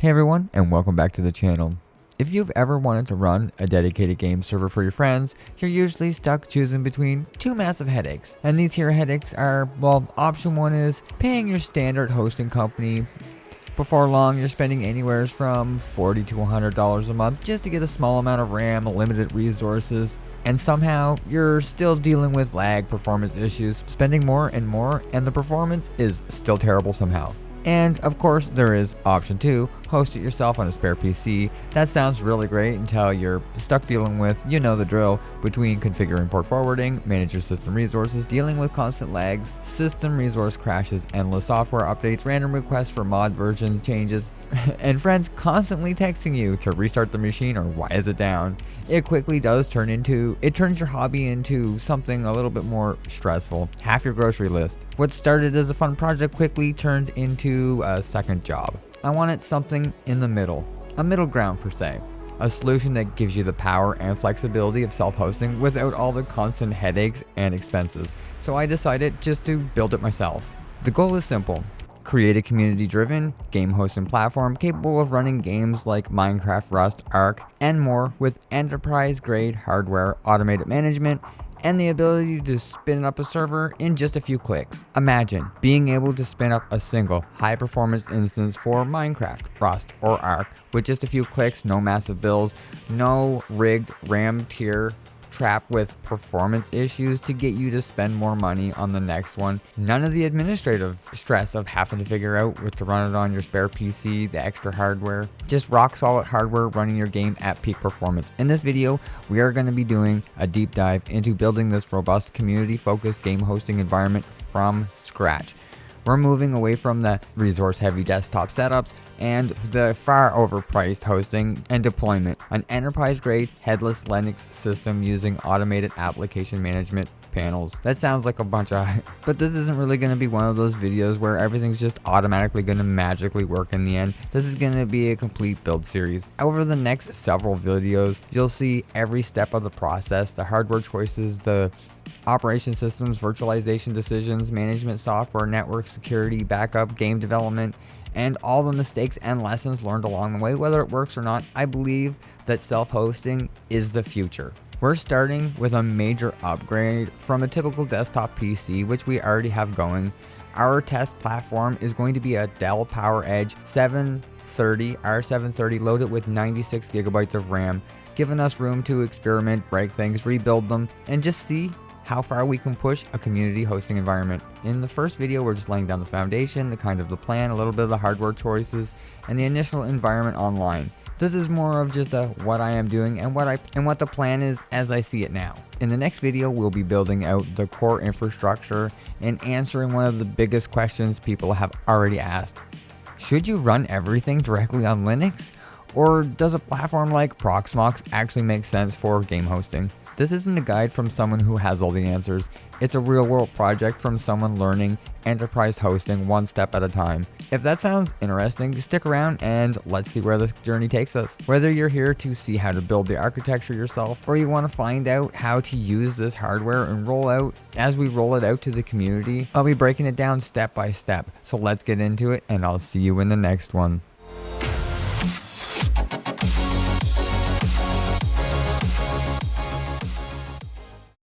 Hey everyone, and welcome back to the channel. If you've ever wanted to run a dedicated game server for your friends, you're usually stuck choosing between two massive headaches. And these here headaches are, well, option one is paying your standard hosting company. Before long, you're spending anywhere from $40 to $100 a month just to get a small amount of RAM, limited resources, and somehow you're still dealing with lag, performance issues, spending more and more, and the performance is still terrible somehow. And of course, there is option 2, host it yourself on a spare PC. That sounds really great until you're stuck dealing with, you know the drill, between configuring port forwarding, manage your system resources, dealing with constant lags, system resource crashes, endless software updates, random requests for mod version changes, and friends constantly texting you to restart the machine or why is it down. It quickly does turns your hobby into something a little bit more stressful. Half your grocery list. What started as a fun project quickly turned into a second job. I wanted something in the middle, a middle ground per se. A solution that gives you the power and flexibility of self-hosting without all the constant headaches and expenses. So I decided just to build it myself. The goal is simple. Create a community-driven game hosting platform capable of running games like Minecraft, Rust, Ark, and more with enterprise-grade hardware, automated management, and the ability to spin up a server in just a few clicks. Imagine being able to spin up a single high-performance instance for Minecraft, Rust, or Ark with just a few clicks, no massive builds, no rigged RAM tier trap with performance issues to get you to spend more money on the next one. None of the administrative stress of having to figure out what to run it on your spare PC, the extra hardware. Just rock solid hardware running your game at peak performance. In this video, we are going to be doing a deep dive into building this robust community-focused game hosting environment from scratch. We're moving away from the resource-heavy desktop setups and the far overpriced hosting and deployment. An enterprise-grade headless Linux system using automated application management panels. That sounds like a bunch of but this isn't really going to be one of those videos where everything's just automatically going to magically work in the end. This is going to be a complete build series. Over the next several videos, you'll see every step of the process, the hardware choices, the operation systems, virtualization decisions, management software, network security, backup, game development, and all the mistakes and lessons learned along the way. Whether it works or not, I believe that self-hosting is the future. We're starting with a major upgrade from a typical desktop PC, which we already have going. Our test platform is going to be a Dell PowerEdge R730 loaded with 96 gigabytes of RAM, giving us room to experiment, break things, rebuild them, and just see how far we can push a community hosting environment. In the first video, we're just laying down the foundation, the plan, a little bit of the hardware choices, and the initial environment online. This is more of just a what I am doing and what the plan is as I see it now. In the next video, we'll be building out the core infrastructure and answering one of the biggest questions people have already asked. Should you run everything directly on Linux? Or does a platform like Proxmox actually make sense for game hosting? This isn't a guide from someone who has all the answers. It's a real-world project from someone learning enterprise hosting one step at a time. If that sounds interesting, stick around and let's see where this journey takes us. Whether you're here to see how to build the architecture yourself, or you want to find out how to use this hardware and as we roll it out to the community, I'll be breaking it down step by step. So let's get into it, and I'll see you in the next one.